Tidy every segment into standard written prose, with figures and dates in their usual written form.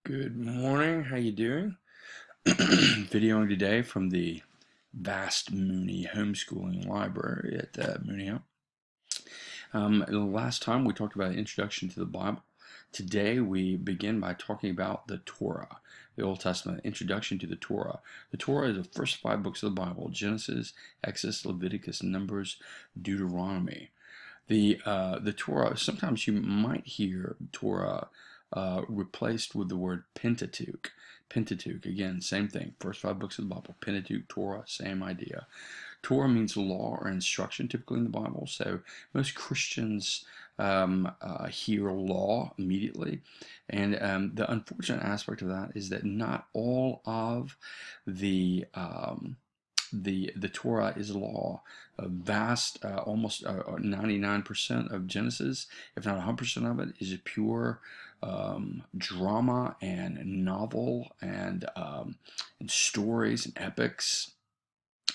Good morning. How you doing? Videoing today from the vast Mooney homeschooling library at Mooney Home. The last time we talked about an introduction to the Bible. Today we begin by talking about the Torah, the Old Testament introduction to the Torah. The Torah is the first 5 books of the Bible: Genesis, Exodus, Leviticus, Numbers, Deuteronomy. The Torah. Sometimes you might hear Torah replaced with the word Pentateuch. Pentateuch, again, same thing. First 5 books of the Bible. Pentateuch, Torah, same idea. Torah means law or instruction, typically in the Bible. So most Christians hear law immediately, and the unfortunate aspect of that is that not all of the the Torah is law. A vast, almost 99% of Genesis, if not 100% of it, is a pure drama and novel and stories and epics.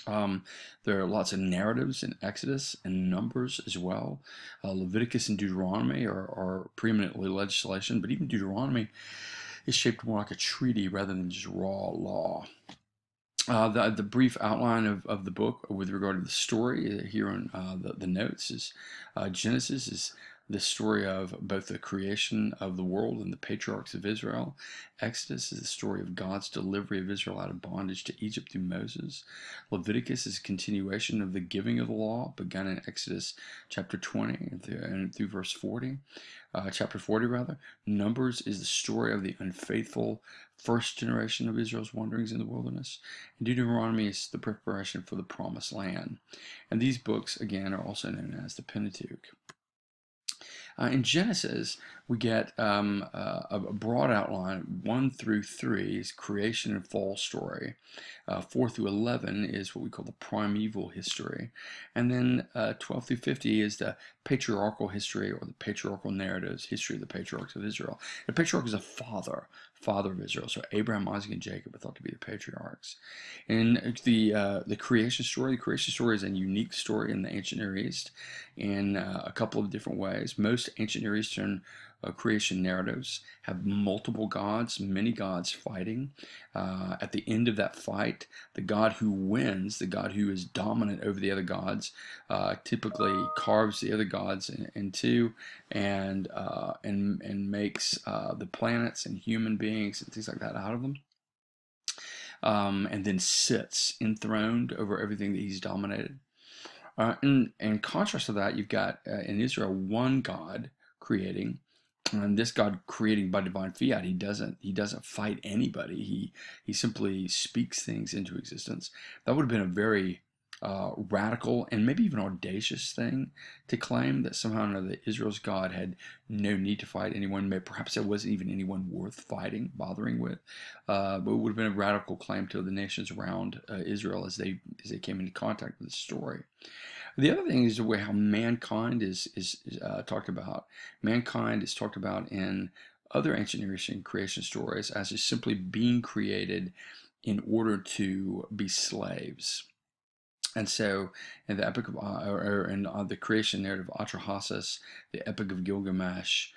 There are lots of narratives in Exodus and Numbers as well. Leviticus and Deuteronomy are preeminently legislation, but even Deuteronomy is shaped more like a treaty rather than just raw law. The brief outline of the book with regard to the story here in the notes is Genesis is the story of both the creation of the world and the patriarchs of Israel. Exodus is the story of God's delivery of Israel out of bondage to Egypt through Moses. Leviticus is a continuation of the giving of the law begun in Exodus chapter 20 and through verse 40. Chapter 40 rather. Numbers is the story of the unfaithful first generation of Israel's wanderings in the wilderness. And Deuteronomy is the preparation for the promised land. And these books, again, are also known as the Pentateuch. In Genesis, we get a broad outline. 1 through 3 is creation and fall story. 4 through 11 is what we call the primeval history. And then 12 through 50 is the patriarchal history, or the patriarchal narratives, history of the patriarchs of Israel. The patriarch is a father of Israel. So Abraham, Isaac, and Jacob are thought to be the patriarchs. And the creation story is a unique story in the ancient Near East in a couple of different ways. Most ancient Near Eastern creation narratives have multiple gods, many gods fighting. At the end of that fight, the god who wins, the god who is dominant over the other gods, typically carves the other gods in two and makes the planets and human beings and things like that out of them. And then sits enthroned over everything that he's dominated. In contrast to that, you've got in Israel one God creating, and this God creating by divine fiat. He doesn't fight anybody. He simply speaks things into existence. That would have been a very radical and maybe even audacious thing to claim, that somehow or another Israel's God had no need to fight anyone. Maybe perhaps there wasn't even anyone worth fighting, bothering with. But it would have been a radical claim to the nations around Israel as they came into contact with the story. The other thing is the way how mankind is talked about. Mankind is talked about in other ancient Near Eastern creation stories as just simply being created in order to be slaves. And so, in the epic of, or in the creation narrative of Atrahasis, the epic of Gilgamesh,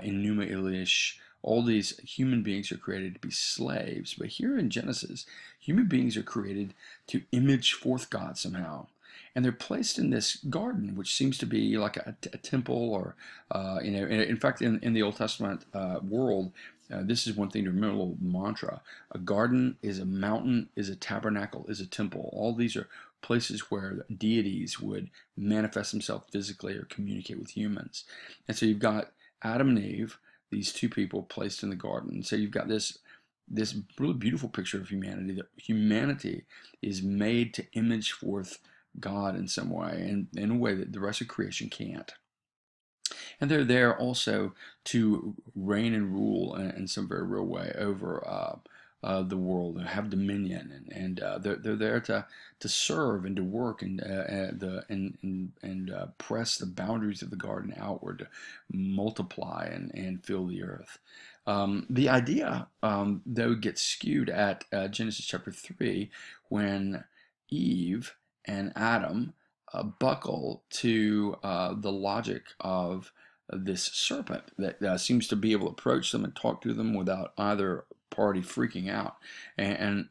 in Numa Elish, all these human beings are created to be slaves. But here in Genesis, human beings are created to image forth God somehow. And they're placed in this garden, which seems to be like a temple, or, in fact, in the Old Testament world, this is one thing to remember, a little mantra. A garden is a mountain, is a tabernacle, is a temple. All these are places where deities would manifest themselves physically or communicate with humans. And so you've got Adam and Eve, these two people placed in the garden. So you've got this really beautiful picture of humanity, that humanity is made to image forth God in some way, and in a way that the rest of creation can't. And they're there also to reign and rule in some very real way over the world, and have dominion, and they're there to serve and to work and press the boundaries of the garden outward, to multiply and fill the earth. The idea, though, gets skewed at Genesis chapter 3 when Eve and Adam buckle to the logic of this serpent that seems to be able to approach them and talk to them without either party freaking out. And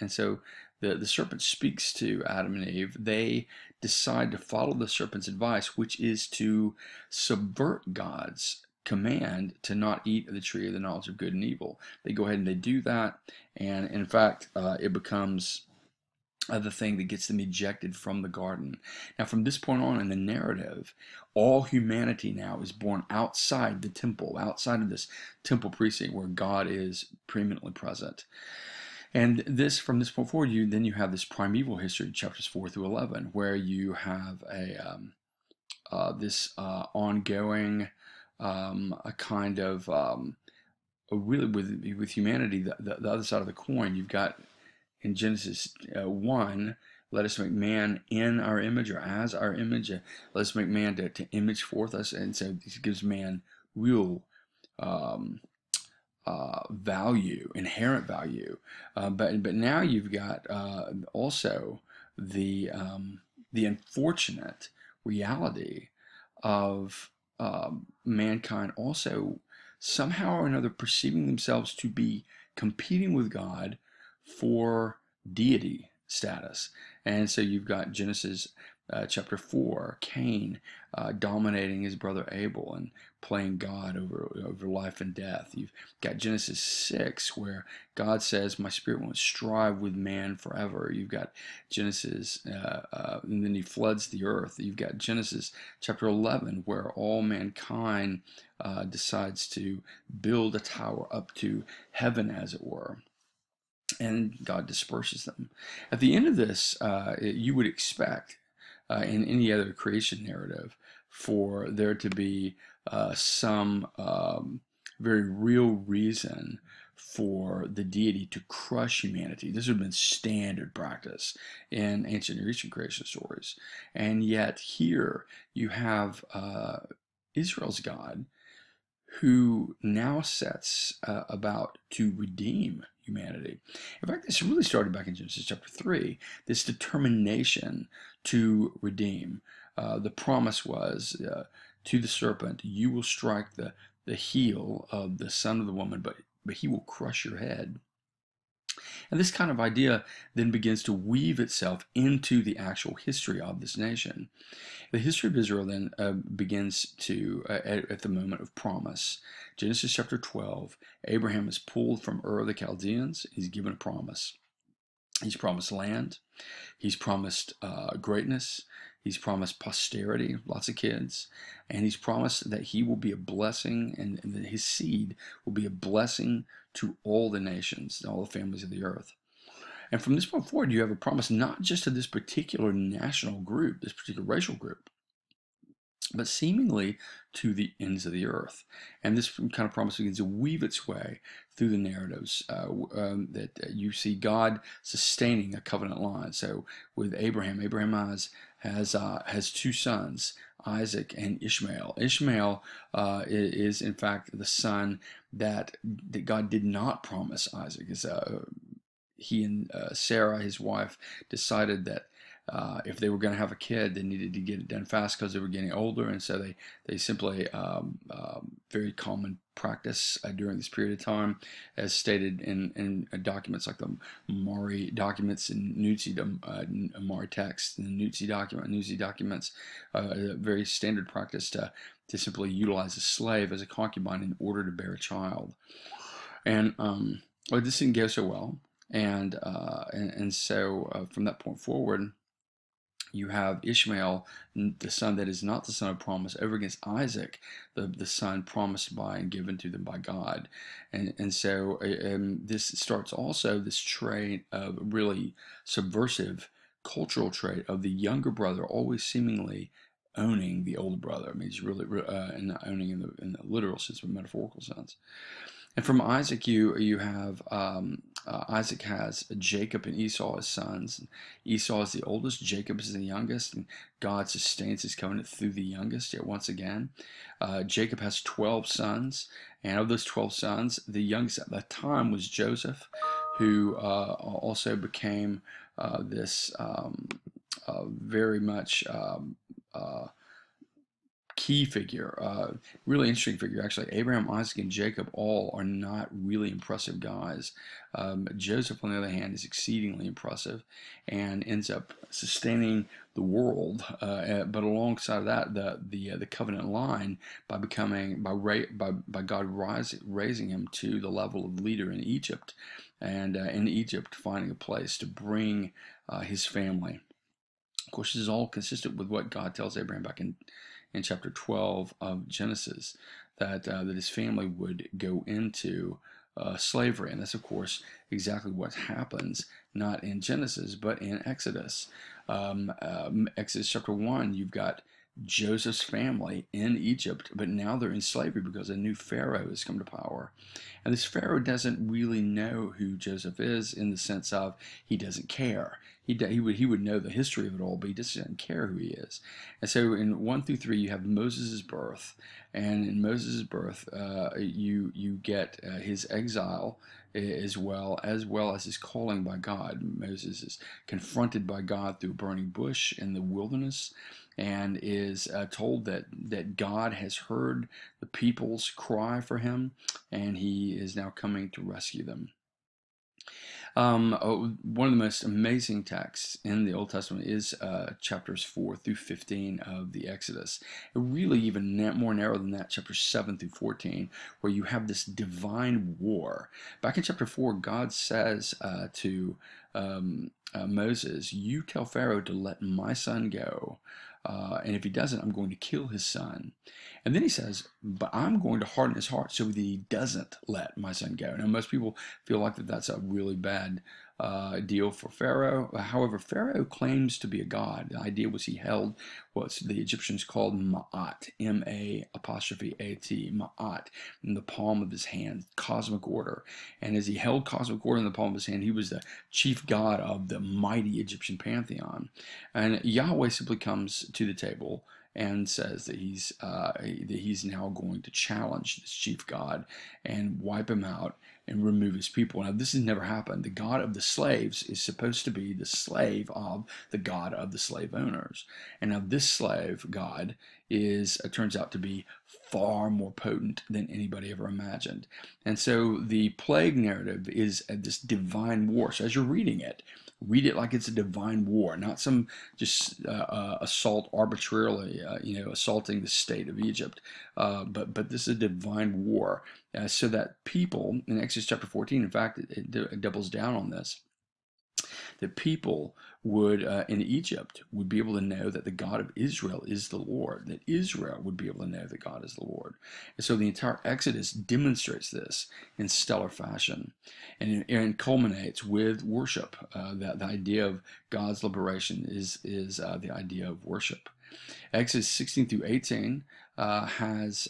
so the serpent speaks to Adam and Eve. They decide to follow the serpent's advice, which is to subvert God's command to not eat of the tree of the knowledge of good and evil. They go ahead and they do that, and in fact, it becomes the thing that gets them ejected from the garden. Now, from this point on in the narrative, all humanity now is born outside the temple, outside of this temple precinct where God is preeminently present. And this, from this point forward, you have this primeval history, chapters 4 through 11, where you have this ongoing a kind of really with humanity, the other side of the coin. You've got in Genesis 1, let us make man in our image or as our image. Let us make man to image forth us. And so this gives man real value, inherent value. But now you've got also the unfortunate reality of mankind also somehow or another perceiving themselves to be competing with God for deity status. And so you've got Genesis chapter 4, Cain dominating his brother Abel and playing God over life and death. You've got Genesis 6, where God says, my spirit won't strive with man forever. You've got Genesis, and then he floods the earth. You've got Genesis chapter 11, where all mankind decides to build a tower up to heaven, as it were, and God disperses them. At the end of this, you would expect, in any other creation narrative, for there to be some very real reason for the deity to crush humanity. This would have been standard practice in ancient Near Eastern creation stories. And yet here you have Israel's God, who now sets about to redeem humanity. In fact, this really started back in Genesis chapter 3, this determination to redeem. The promise was to the serpent, you will strike the heel of the son of the woman, but he will crush your head. And this kind of idea then begins to weave itself into the actual history of this nation. The history of Israel then begins to, at the moment of promise. Genesis chapter 12, Abraham is pulled from Ur of the Chaldeans. He's given a promise. He's promised land. He's promised greatness. He's promised posterity, lots of kids. And he's promised that he will be a blessing, and that his seed will be a blessing to all the nations, all the families of the earth. And from this point forward, you have a promise not just to this particular national group, this particular racial group, but seemingly to the ends of the earth. And this kind of promise begins to weave its way through the narratives that you see God sustaining a covenant line. So with Abraham, Abraham has two sons, Isaac and Ishmael. Ishmael is in fact the son that God did not promise Isaac. He and Sarah, his wife, decided that if they were going to have a kid, they needed to get it done fast because they were getting older, and so they simply, very common practice during this period of time, as stated in documents like the Mari documents and Nutsi, Mari text and the Nutsi documents, a very standard practice to simply utilize a slave as a concubine in order to bear a child. And well, this didn't go so well. And so from that point forward, you have Ishmael, the son that is not the son of promise, over against Isaac, the son promised by and given to them by God. And so this starts also this trait of really subversive cultural trait of the younger brother always seemingly owning the older brother. I mean, he's really not owning in the literal sense, but metaphorical sense. And from Isaac, you have Isaac has Jacob and Esau as sons. Esau is the oldest, Jacob is the youngest, and God sustains his covenant through the youngest. Yet once again, Jacob has 12 sons, and of those 12 sons, the youngest at that time was Joseph, who also became this very much key figure, really interesting figure actually. Abraham, Isaac, and Jacob all are not really impressive guys. Joseph, on the other hand, is exceedingly impressive and ends up sustaining the world. But alongside of that, the covenant line by becoming by God raising him to the level of leader in Egypt, and in Egypt finding a place to bring his family. Of course, this is all consistent with what God tells Abraham back in chapter 12 of Genesis, that his family would go into slavery. And that's, of course, exactly what happens, not in Genesis, but in Exodus. Exodus chapter 1, you've got Joseph's family in Egypt, but now they're in slavery because a new Pharaoh has come to power. And this Pharaoh doesn't really know who Joseph is, in the sense of he doesn't care. He would know the history of it all, but he just doesn't care who he is. And so in 1 through 3, you have Moses' birth, and in Moses' birth, you get his exile, as well as his calling by God. Moses is confronted by God through a burning bush in the wilderness, and is told that God has heard the people's cry for him, and he is now coming to rescue them. One of the most amazing texts in the Old Testament is chapters 4 through 15 of the Exodus. Really even more narrow than that, chapters 7 through 14, where you have this divine war. Back in chapter 4, God says to Moses, "You tell Pharaoh to let my son go. And if he doesn't, I'm going to kill his son." And then he says, "But I'm going to harden his heart so that he doesn't let my son go." Now, most people feel like that's a really bad deal for Pharaoh. However, Pharaoh claims to be a god. The idea was he held what the Egyptians called Ma'at, M-A'-At, Ma'at, in the palm of his hand, cosmic order. And as he held cosmic order in the palm of his hand, he was the chief god of the mighty Egyptian pantheon. And Yahweh simply comes to the table and says that he's now going to challenge this chief god and wipe him out and remove his people. Now, this has never happened. The God of the slaves is supposed to be the slave of the God of the slave owners. And now this slave God turns out to be far more potent than anybody ever imagined. And so the plague narrative is this divine war. So as you're reading it, read it like it's a divine war, not some just assault arbitrarily, assaulting the state of Egypt. But this is a divine war, so that people in Exodus chapter 14, in fact, it doubles down on this. That people would, in Egypt, would be able to know that the God of Israel is the Lord, that Israel would be able to know that God is the Lord. And so the entire Exodus demonstrates this in stellar fashion, and culminates with worship. That the idea of God's liberation is the idea of worship. Exodus 16 through 18 has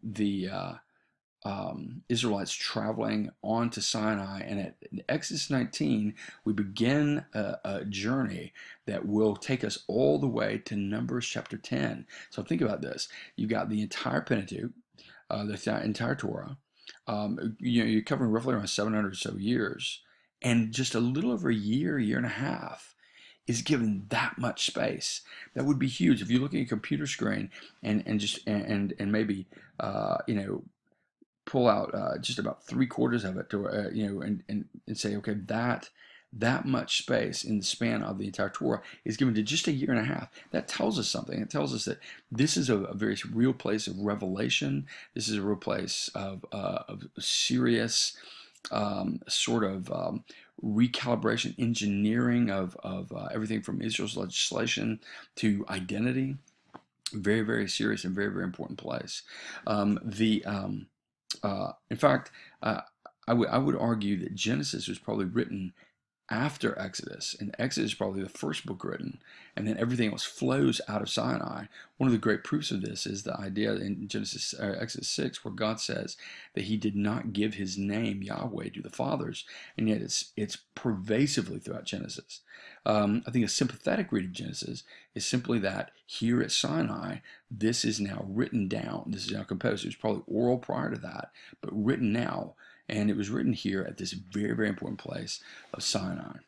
the Israelites traveling on to Sinai, and at Exodus 19 we begin a journey that will take us all the way to Numbers chapter 10. So think about this: you've got the entire Pentateuch, the entire Torah. You're covering roughly around 700 or so years, and just a little over a year and a half is given that much space. That would be huge if you look at a computer screen and maybe pull out just about 3/4 of it to and say, okay, that much space in the span of the entire Torah is given to just a year and a half. That tells us something. It tells us that this is a very real place of revelation. This is a real place of serious sort of recalibration, engineering of everything from Israel's legislation to identity. Very, very serious and very, very important place. In fact, I would argue that Genesis was probably written after Exodus, and Exodus is probably the first book written, and then everything else flows out of Sinai. One of the great proofs of this is the idea in Exodus 6, where God says that He did not give His name Yahweh to the fathers, and yet it's pervasively throughout Genesis. I think a sympathetic reading of Genesis is simply that here at Sinai, this is now written down. This is now composed. It was probably oral prior to that, but written now. And it was written here at this very, very important place of Sinai.